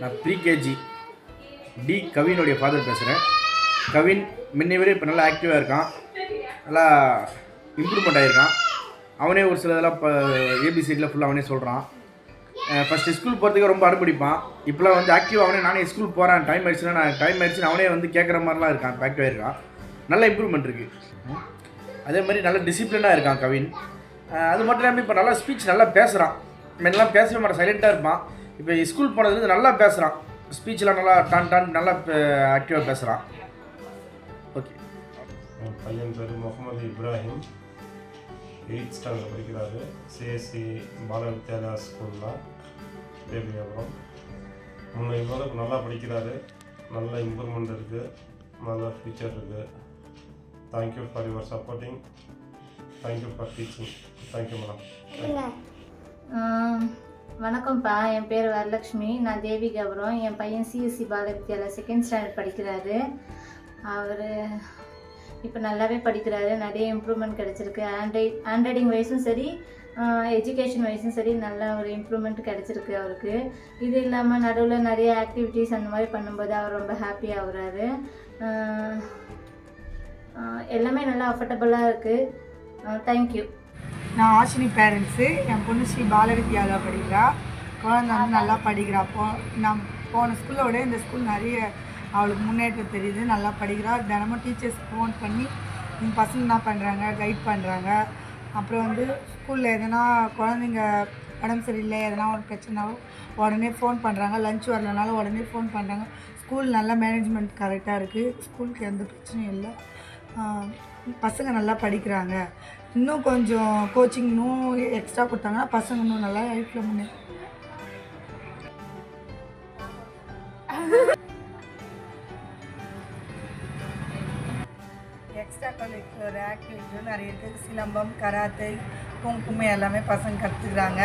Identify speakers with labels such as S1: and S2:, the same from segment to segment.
S1: நான் pre-KG D கவினுடைய father பேசுகிறேன். கவின் முன்னை விட இப்போ நல்லா ஆக்டிவாக இருக்கான், நல்லா இம்ப்ரூவ்மெண்ட் ஆகியிருக்கான். அவனே ஒரு சில இதெல்லாம் இப்போ ஏபிசிடியில் ஃபுல்லாக அவனே சொல்கிறான். ஃபஸ்ட்டு ஸ்கூல் போகிறதுக்கு ரொம்ப அனுப்பிடிப்பான். இப்போலாம் வந்து ஆக்டிவாக அவனே நானே ஸ்கூல் போகிறேன் டைம் ஆயிடுச்சுன்னு அவனே வந்து கேட்குற மாதிரிலாம் இருக்கான். இப்போ ஆக்டிவாக இருக்கான், நல்ல இம்ப்ரூவ்மெண்ட் இருக்குது. அதே மாதிரி நல்ல டிசிப்ளினாக இருக்கான் கவின். அது மட்டும் இல்லாமல் இப்போ நல்லா ஸ்பீச் நல்லா பேசுகிறான். முன்னெல்லாம் பேசவே மாட்டான், சைலண்ட்டாக இருப்பான். இப்போ ஸ்கூல் போனதுலேருந்து நல்லா பேசுகிறான். ஸ்பீச்செலாம் நல்லா டான் நல்லா ஆக்டிவாக பேசுகிறான். ஓகே.
S2: என் பையன் பேர் முகமது இப்ராஹிம், 8th ஸ்டாண்டர்ட் படிக்கிறாரு. சிஎஸ்சி பால வித்யாலயா ஸ்கூலில் தேவியாபுரம். முன்ன இதோட நல்லா படிக்கிறாரு, நல்ல இம்ப்ரூவ்மெண்ட் இருக்குது, நல்ல ஃபியூச்சர் இருக்குது. Thank you for your supporting, thank you for teaching. Thank you madam.
S3: வணக்கம்ப்பா, என் பேர் வரலக்ஷ்மி, நான் தேவிகாபுரம். என் பையன் சிஎஸ்சி பால வித்யாலயா 2nd ஸ்டாண்டர்ட் படிக்கிறாரு. அவர் இப்போ நல்லாவே படிக்கிறாரு, நிறைய இம்ப்ரூவ்மெண்ட் கிடச்சிருக்கு. ஹேண்ட் ரைட்டிங் வைஸும் சரி, எஜுகேஷன் வைஸும் சரி, நல்ல ஒரு இம்ப்ரூவ்மெண்ட் கிடச்சிருக்கு அவருக்கு. இது இல்லாமல் நடுவில் நிறைய ஆக்டிவிட்டீஸ் அந்த மாதிரி பண்ணும்போது அவர் ரொம்ப ஹாப்பியாக ஆகுறாரு. எல்லாமே நல்லா அஃபர்டபுளாக இருக்குது. தேங்க்யூ.
S4: நான் ஆஷினி பேரண்ட்ஸு. என் பொண்ணு ஸ்ரீ பால வித்யாலயா படிக்கிறா. குழந்தை வந்து நல்லா படிக்கிறா. நான் போன ஸ்கூலை விட இந்த ஸ்கூல் நிறைய அவளுக்கு முன்னேற்றம் தெரியுது, நல்லா படிக்கிறா. தினமும் டீச்சர்ஸ் ஃபோன் பண்ணி எங்கள் பசங்க என்ன பண்ணுறாங்க கைட் பண்ணுறாங்க. அப்புறம் வந்து ஸ்கூலில் எதனா குழந்தைங்க உடம்பு சரியில்லை, எதனா ஒரு பிரச்சனாவோ உடனே ஃபோன் பண்ணுறாங்க. லஞ்ச் வரலனாலும் உடனே ஃபோன் பண்ணுறாங்க. ஸ்கூல் நல்ல மேனேஜ்மெண்ட் கரெக்டாக இருக்குது, ஸ்கூலுக்கு எந்த பிரச்சனையும் இல்லை. பசங்க நல்லா படிக்கிறாங்க. இன்னும் கொஞ்சம் கோச்சிங் இன்னும் எக்ஸ்ட்ரா கொடுத்தாங்கன்னா பசங்க இன்னும் நல்லா லைஃப்பில் முன்னே. எக்ஸ்ட்ரா கரிக்குலர் ஆக்டிவிட்டியும் நிறைய இருக்குது. சிலம்பம், கராத்தே, குங்குமம் எல்லாமே பசங்க கற்றுக்குறாங்க.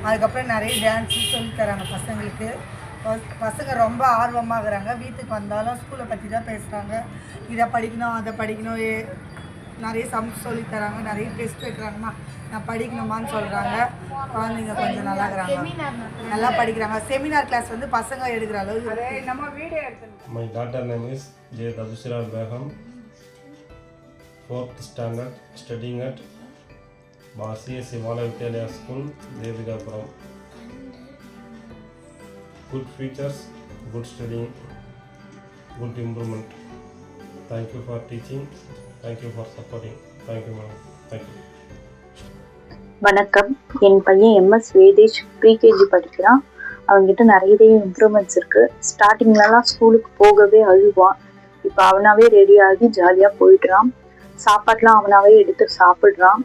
S4: அதுக்கப்புறம் நிறைய டான்ஸும் சொல்லித்தராங்க பசங்களுக்கு. பசங்க ரொம்ப ஆர்வமாகறாங்க. வீட்டுக்கு வந்தாலும் ஸ்கூலை பற்றி தான் பேசுகிறாங்க. இதை படிக்கணும், அதை படிக்கணும், நிறைய சொல்லித்தராங்க. நிறைய டெஸ்ட் வைக்கிறாங்கம்மா, நான் படிக்கணுமான்னு சொல்கிறாங்க. குழந்தைங்க கொஞ்சம் நல்லா இருக்கிறாங்க, நல்லா படிக்கிறாங்க. செமினார் கிளாஸ் வந்து பசங்க எடுக்கிற அளவு நம்ம வீடியோ எடுத்து.
S2: My daughter name is J Tabusira Begum, 4th standard, studying at CSC Bala Vidyalaya School, Devigapuram. Good features, good studying, good improvement. Thank you for teaching, thank you for supporting. Thank you madam. Thank you.
S5: வணக்கம், என் பையன் MS வேதேஷ் pre-KG படிக்கிறான். அவங்ககிட்ட நிறையவே improvements இருக்குது. ஸ்டார்டிங்லலாம் ஸ்கூலுக்கு போகவே அழுவான். இப்போ அவனாவே ரெடியாகி ஜாலியாக போயிடுறான். சாப்பாடெலாம் அவனாவே எடுத்து சாப்பிட்றான்.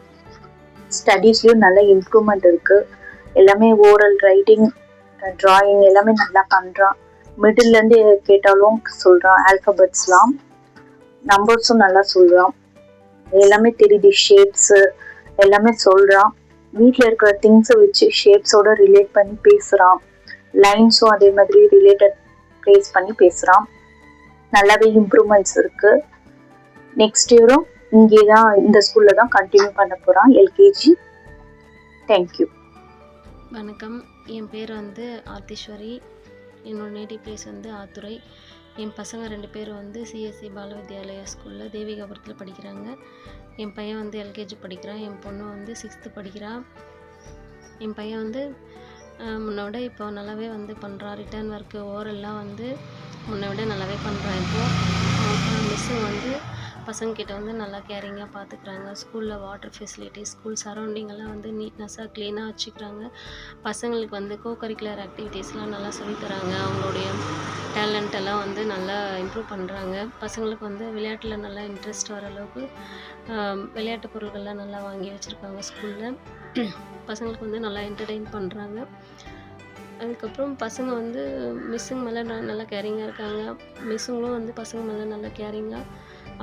S5: ஸ்டடீஸ்லேயும் நல்ல இம்ப்ரூவ்மெண்ட் இருக்குது. எல்லாமே ஓரல், ரைட்டிங், ட்ராயிங் எல்லாமே நல்லா பண்ணுறான். மிடில்லேருந்து கேட்டாலும் சொல்கிறான். ஆல்ஃபபெட்ஸ்லாம், நம்பர்ஸும் நல்லா சொல்கிறான். எல்லாமே தெரியுது, ஷேப்ஸு எல்லாமே சொல்கிறான். வீட்டில் இருக்கிற திங்ஸை வச்சு ஷேப்ஸோட ரிலேட் பண்ணி பேசுகிறான். லைன்ஸும் அதே மாதிரி ரிலேட்டட் ப்ளேஸ் பண்ணி பேசுகிறான். நல்லாவே இம்ப்ரூவ்மெண்ட்ஸ் இருக்குது. நெக்ஸ்ட் இயரும் இங்கே தான், இந்த ஸ்கூலில் தான் கண்டினியூ பண்ண போகிறான், எல்கேஜி. தேங்க்யூ.
S6: வணக்கம், என் பேர் வந்து ஆர்த்தீஸ்வரி. என்னோடய நேட்டிவ் பிளேஸ் வந்து ஆத்துறை. என் பசங்க 2 பேர் வந்து சிஎஸ்சி பால வித்யாலயா ஸ்கூலில் தேவிகாபுரத்தில் படிக்கிறாங்க. என் பையன் வந்து எல்கேஜி படிக்கிறான். என் பொண்ணு வந்து 6th படிக்கிறான். என் பையன் வந்து முன்னை விட இப்போ நல்லாவே வந்து பண்ணுறான். ரிட்டர்ன் ஒர்க்கு, ஓரெல்லாம் வந்து முன்னை விட நல்லாவே பண்ணுறான். இப்போது மிஸ்ஸும் வந்து பசங்கக்கிட்ட வந்து நல்லா கேரிங்காக பார்த்துக்குறாங்க. ஸ்கூலில் வாட்டர் ஃபெசிலிட்டிஸ், ஸ்கூல் சரௌண்டிங்கெல்லாம் வந்து நீட்னஸாக க்ளீனாக வச்சுக்கிறாங்க. பசங்களுக்கு வந்து கோகரிக்குலர் ஆக்டிவிட்டீஸ்லாம் நல்லா சொல்லித்தராங்க. அவங்களுடைய டேலண்ட் எல்லாம் வந்து நல்லா இம்ப்ரூவ் பண்ணுறாங்க. பசங்களுக்கு வந்து விளையாட்டில் நல்லா இன்ட்ரெஸ்ட் வர அளவுக்கு விளையாட்டு பொருட்கள்லாம் நல்லா வாங்கி வச்சுருக்காங்க ஸ்கூலில். பசங்களுக்கு வந்து நல்லா என்டர்டெயின் பண்ணுறாங்க. அதுக்கப்புறம் பசங்க வந்து மிஸ்ஸுங்க மேலே நல்லா கேரிங்காக இருக்காங்க. மிஸ்ஸுங்களும் வந்து பசங்க மேலே நல்லா கேரிங்காக,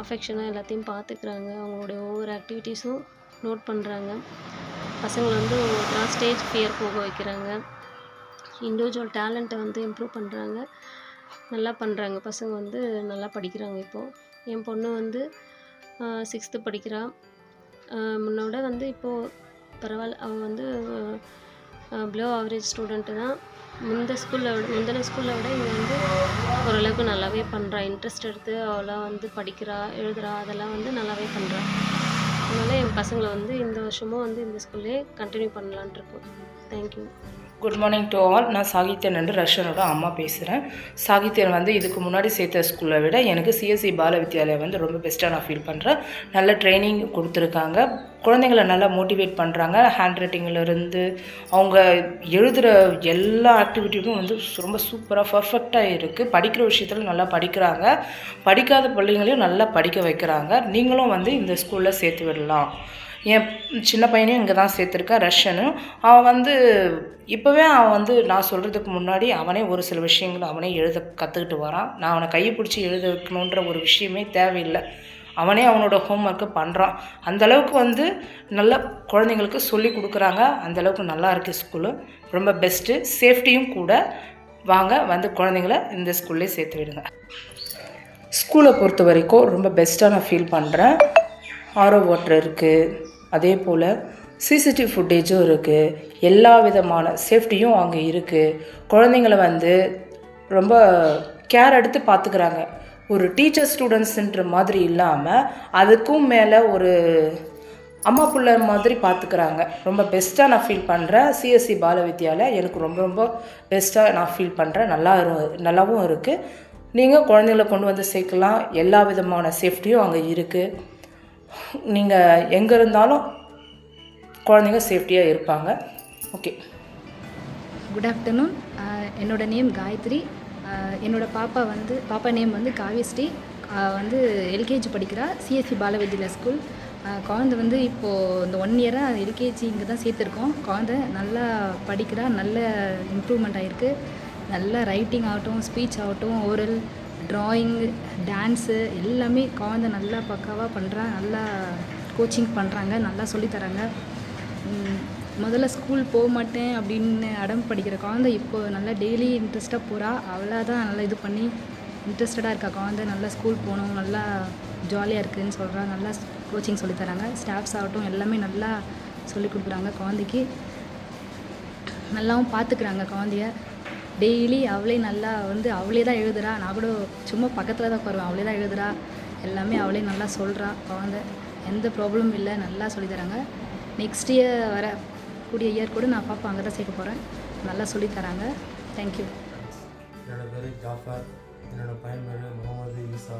S6: அஃபெக்ஷனாக எல்லாத்தையும் பார்த்துக்கிறாங்க. அவங்களுடைய ஒவ்வொரு ஆக்டிவிட்டீஸும் நோட் பண்ணுறாங்க. பசங்களை வந்து ஸ்டேஜ் ஃபியர் போக வைக்கிறாங்க. இண்டிவிஜுவல் டேலண்ட்டை வந்து இம்ப்ரூவ் பண்ணுறாங்க. நல்லா பண்ணுறாங்க. பசங்க வந்து நல்லா படிக்கிறாங்க. இப்போது என் பொண்ணு வந்து 6th படிக்கிறாள். முன்னோட வந்து இப்போது பரவாயில்ல. அவள் வந்து பிலோ ஆவரேஜ் ஸ்டூடெண்ட்டு தான். முந்தின ஸ்கூலை விட இங்கே வந்து ஓரளவுக்கு நல்லாவே பண்ணுறா. இன்ட்ரெஸ்ட் எடுத்து அவளாம் வந்து படிக்கிறா, எழுதுறா, அதெல்லாம் வந்து நல்லாவே பண்ணுறா. அதனால் என் பசங்களை வந்து இந்த வருஷமும் வந்து இந்த ஸ்கூல்லே கண்டினியூ பண்ணலான்ட்டு இருக்கோம். Thank you.
S7: Good morning to all. நான் சாகித்யன் என்று ரஷ்யனோட அம்மா பேசுகிறேன். சாகித்யன் வந்து இதுக்கு முன்னாடி சேர்த்த ஸ்கூலை விட எனக்கு சிஎஸ்சி பால வித்யாலயா வந்து ரொம்ப பெஸ்ட்டாக நான் ஃபீல் பண்ணுறேன். நல்ல ட்ரைனிங் கொடுத்துருக்காங்க, குழந்தைங்கள நல்லா மோட்டிவேட் பண்ணுறாங்க. ஹேண்ட் ரைட்டிங்கிலேருந்து அவங்க எழுதுகிற எல்லா ஆக்டிவிட்டியும் வந்து ரொம்ப சூப்பராக பர்ஃபெக்டாக இருக்குது. படிக்கிற விஷயத்தில் நல்லா படிக்கிறாங்க, படிக்காத பிள்ளைங்களையும் நல்லா படிக்க வைக்கிறாங்க. நீங்களும் வந்து இந்த ஸ்கூலில் சேர்த்து விடலாம். என் சின்ன பையனையும் இங்கே தான் சேர்த்துருக்கேன், ரஷ்யனு. அவன் வந்து இப்போவே அவன் வந்து நான் சொல்கிறதுக்கு முன்னாடி அவனே ஒரு சில விஷயங்கள் அவனே எழுத கற்றுக்கிட்டு வரான். நான் அவனை கையை பிடிச்சி எழுத வைக்கணுன்ற ஒரு விஷயமே தேவையில்லை, அவனே அவனோட ஹோம்ஒர்க்கை பண்ணுறான். அந்தளவுக்கு வந்து நல்ல குழந்தைங்களுக்கு சொல்லி கொடுக்குறாங்க. அந்தளவுக்கு நல்லா இருக்குது ஸ்கூலு, ரொம்ப பெஸ்ட்டு, சேஃப்டியும் கூட. வாங்க வந்து குழந்தைங்கள இந்த ஸ்கூல்லே சேர்த்து விடுங்க. ஸ்கூலை பொறுத்த வரைக்கும் ரொம்ப பெஸ்ட்டாக நான் ஃபீல் பண்ணுறேன். ஆரோ வாட்டர் இருக்குது, அதே போல் சிசிடிவி ஃபுட்டேஜும் இருக்குது, எல்லா விதமான சேஃப்டியும் அங்கே இருக்குது. குழந்தைங்கள வந்து ரொம்ப கேர் எடுத்து பார்த்துக்கிறாங்க. ஒரு டீச்சர் ஸ்டூடெண்ட்ஸுன்ற மாதிரி இல்லாமல் அதுக்கும் மேலே ஒரு அம்மா பிள்ளை மாதிரி பார்த்துக்கிறாங்க. ரொம்ப பெஸ்ட்டாக நான் ஃபீல் பண்ணுறேன். சிஎஸ்சி பால வித்யாலயா எனக்கு ரொம்ப ரொம்ப பெஸ்ட்டாக நான் ஃபீல் பண்ணுறேன். நல்லாவும் இருக்குது. நீங்கள் குழந்தைங்கள கொண்டு வந்து சேர்க்கலாம், எல்லா விதமான சேஃப்டியும் அங்கே இருக்குது. நீங்கள் எங்கே இருந்தாலும் குழந்தைங்க சேஃப்டியாக இருப்பாங்க. Okay,
S8: good afternoon. என்னோட நேம் காயத்ரி. என்னோடய பாப்பா நேம் வந்து காவியஸ்ரீ. வந்து எல்கேஜி படிக்கிறா, சிஎஸ்சி பால வித்யாலயா ஸ்கூல். குழந்தை வந்து இப்போது இந்த 1 இயராக எல்கேஜி இங்கே தான் சேர்த்துருக்கோம். குழந்தை நல்லா படிக்கிறா, நல்ல இம்ப்ரூவ்மெண்ட் ஆகிருக்கு. நல்லா ரைட்டிங் ஆகட்டும், ஸ்பீச் ஆகட்டும், ஓரல், ட்ராயிங், டான்ஸு எல்லாமே குழந்தை நல்லா பக்காவாக பண்ணுறா. நல்லா கோச்சிங் பண்ணுறாங்க, நல்லா சொல்லித்தராங்க. முதல்ல ஸ்கூல் போக மாட்டேன் அப்படின்னு அடம் படிக்கிற குழந்தை இப்போ நல்லா டெய்லி இன்ட்ரெஸ்ட்டாக போகிறா. அவளாக தான் நல்லா இது பண்ணி இன்ட்ரெஸ்டடாக இருக்கா. குழந்தை நல்லா ஸ்கூல் போகணும், நல்லா ஜாலியாக இருக்குதுன்னு சொல்கிறா. நல்லா கோச்சிங் சொல்லித்தராங்க. ஸ்டாஃப்ஸ் ஆகட்டும் எல்லாமே நல்லா சொல்லி கொடுக்குறாங்க. குழந்தைக்கு நல்லாவும் பார்த்துக்குறாங்க. குழந்தைய டெய்லி அவளே நல்லா வந்து அவளே தான் எழுதுறா. நான் கூட சும்மா பக்கத்தில் தான் உட்காருவேன், அவளே தான் எழுதுறா. எல்லாமே அவளே நல்லா சொல்கிறா. குழந்தை எந்த ப்ராப்ளமும் இல்லை, நல்லா சொல்லித்தராங்க. நெக்ஸ்ட் இயர் வரக்கூடிய இயர் கூட நான் பாப்பா அங்கே தான் சேர்க்க போகிறேன். நல்லா சொல்லித்தராங்க. தேங்க்யூ.
S9: என்னோடய பேர் ஜாஃபர். என்னோடய பையன் பேர் முகமது ஈசா.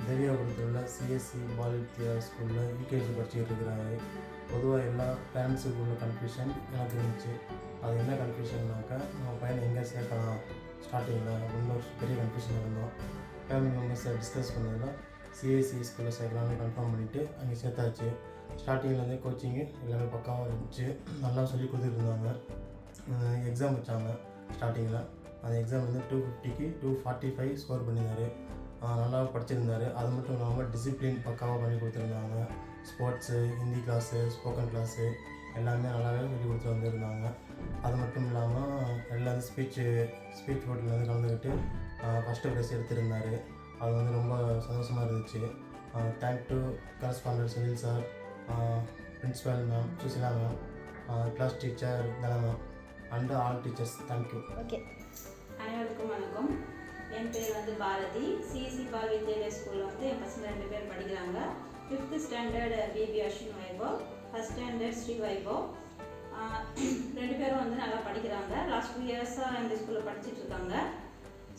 S9: தேவியாபுரத்தில் உள்ள சிஎஸ்சி பால வித்யாலயா ஸ்கூலில் யூகேஜி படிச்சுக்கிட்டு இருக்கிறாங்க. பொதுவாக எல்லா பேரண்ட்ஸுக்கு உள்ள கன்ஃபியூஷன் எனக்கு இருந்துச்சு. அது என்ன கன்ஃபியூஷன்னாக்கா, நம்ம பையனை எங்கே சேர்க்கலாம் ஸ்டார்டிங்கில் அப்படின்னு ஒரு பெரிய கன்ஃபியூஷன் இருந்தோம். ஃபேமிலி மெம்பர்ஸை டிஸ்கஸ் பண்ணதில் சிஎஸ்சி ஸ்கூலில் சேர்க்கலாம்னு கன்ஃபார்ம் பண்ணிவிட்டு அங்கே சேர்த்தாச்சு. ஸ்டார்டிங்லேருந்தே கோச்சிங்கு எல்லாமே பக்காவாக இருந்துச்சு, நல்லா சொல்லி கொடுத்துருந்தாங்க. எக்ஸாம் வச்சாங்க ஸ்டார்டிங்கில். அந்த எக்ஸாம் வந்து 250க்கு 245 ஸ்கோர் பண்ணியிருந்தார். நல்லா படிச்சிருந்தார். அது மட்டும் இல்லாமல் டிசிப்ளின் பக்காவாக பண்ணி கொடுத்துருந்தாங்க. Sports, Hindi class, spoken class எல்லாமே நல்லாவே சொல்லி கொடுத்து வந்திருந்தாங்க. அது மட்டும் இல்லாமல் எல்லா ஸ்பீச் போட்டில் வந்து கலந்துக்கிட்டு ஃபஸ்ட்டு ப்ரைஸ் எடுத்திருந்தார். அது வந்து ரொம்ப சந்தோஷமாக இருந்துச்சு. Thank to correspondent Sunil sir, principal ma'am Sushila ma'am, class teacher Dhana ma'am and all teachers. Thank you.
S10: Okay, அனைவருக்கும் வணக்கம். என் பேர் வந்து பாரதி. சிஎஸ்சி பால வித்யாலயா ஸ்கூலில் வந்து என் பசங்க 2 பேர் படிக்கிறாங்க. 5th standard baby Ashwin Vaibhav, 1st standard Shri Vaibhav. 2 பேரும் வந்து நல்லா படிக்கிறாங்க. லாஸ்ட் 2 இயர்ஸாக இந்த ஸ்கூலில் படிச்சுட்டு இருக்காங்க.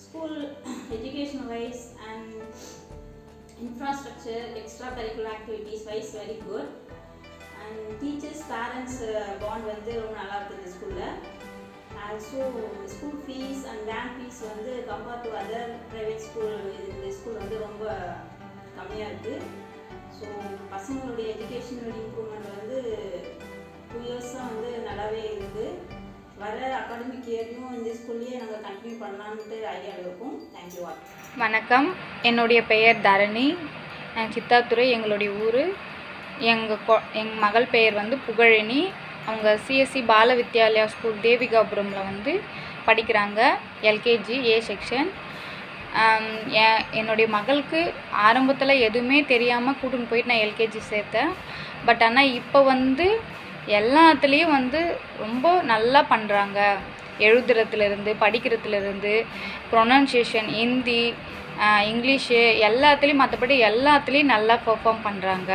S10: School education wise and infrastructure, extracurricular activities wise very good, and teachers parents bond வந்து ரொம்ப நல்லா இருக்குது ஸ்கூலில். Also school fees and van fees வந்து compare to other private school இந்த ஸ்கூல் வந்து ரொம்ப கம்மியாக இருக்குது. ஸோ பசங்களுடைய எஜுகேஷனல் இம்ப்ரூவ்மெண்ட் வந்து 2 இயர்ஸாக வந்து நல்லாவே இருக்குது. வர அகாடமிக் இயர்லையும் இந்த ஸ்கூல்லையே நாங்கள் கண்டினியூ பண்ணலான்ட்டு ஐடியாவில் இருக்கோம். Thank you all.
S11: வணக்கம், என்னுடைய பெயர் தரணி. சித்தாத்துறை எங்களுடைய ஊர். எங்கள் மகள் பெயர் வந்து புகழினி. அவங்க சிஎஸ்சி பால வித்யாலயா ஸ்கூல் தேவிகாபுரமில் வந்து படிக்கிறாங்க, எல்கேஜி ஏ செக்ஷன். என்னுடைய மகளுக்கு ஆரம்பத்தில் எதுவுமே தெரியாமல் கூட்டின்னு போயிட்டு நான் எல்கேஜி சேர்த்தேன். பட் ஆனால் இப்போ வந்து எல்லாத்துலேயும் வந்து ரொம்ப நல்லா பண்ணுறாங்க. எழுதுறதுலேருந்து படிக்கிறதுலேருந்து ப்ரொனன்சியேஷன், ஹிந்தி, இங்கிலீஷு எல்லாத்துலேயும் மற்றபடி எல்லாத்துலேயும் நல்லா பெர்ஃபார்ம் பண்ணுறாங்க.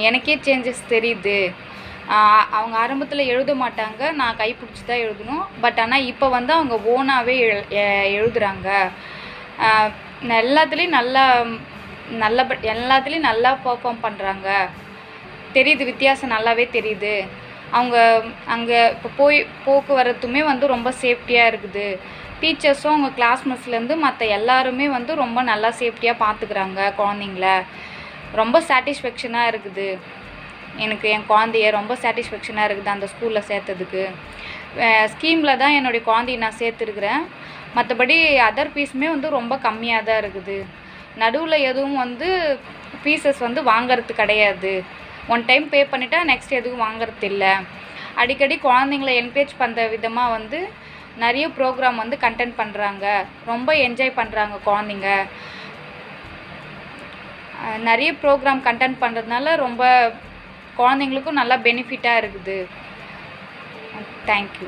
S11: எனக்கே சேஞ்சஸ் தெரியுது. அவங்க ஆரம்பத்தில் எழுத மாட்டாங்க, நான் கைப்பிடிச்சி தான் எழுதணும். பட் ஆனால் இப்போ வந்து அவங்க ஓனாகவே எழுதுகிறாங்க. எல்லாத்துலேயும் எல்லாத்துலேயும் நல்லா பெர்ஃபார்ம் பண்ணுறாங்க. தெரியுது, வித்தியாசம் நல்லாவே தெரியுது. அவங்க அங்கே இப்போ போக்குவரத்துமே வந்து ரொம்ப சேஃப்டியாக இருக்குது. டீச்சர்ஸும் அவங்க கிளாஸ்மேட்ஸ்லேருந்து மற்ற எல்லாருமே வந்து ரொம்ப நல்லா சேஃப்டியாக பார்த்துக்கிறாங்க குழந்தைங்கள. ரொம்ப சாட்டிஸ்ஃபேக்ஷனாக இருக்குது. எனக்கு என் குழந்தைய ரொம்ப சாட்டிஸ்ஃபேக்ஷனாக இருக்குது அந்த ஸ்கூலில் சேர்த்ததுக்கு. ஸ்கீமில் தான் என்னுடைய குழந்தைய நான் சேர்த்துருக்குறேன். மற்றபடி அதர் ஃபீஸுமே வந்து ரொம்ப கம்மியாக தான் இருக்குது. நடுவில் எதுவும் வந்து ஃபீஸஸ் வந்து வாங்கிறது கிடையாது. ஒன் டைம் பே பண்ணிட்டா நெக்ஸ்ட் எதுவும் வாங்கிறது இல்லை. அடிக்கடி குழந்தைங்கள என்கரேஜ் பண்ணுற விதமாக வந்து நிறைய ப்ரோக்ராம் வந்து கண்டென்ட் பண்ணுறாங்க. ரொம்ப என்ஜாய் பண்ணுறாங்க குழந்தைங்க. நிறைய ப்ரோக்ராம் கண்டென்ட் பண்ணுறதுனால ரொம்ப குழந்தைங்களுக்கும் நல்லா பெனிஃபிட்டாக இருக்குது. தேங்க்யூ.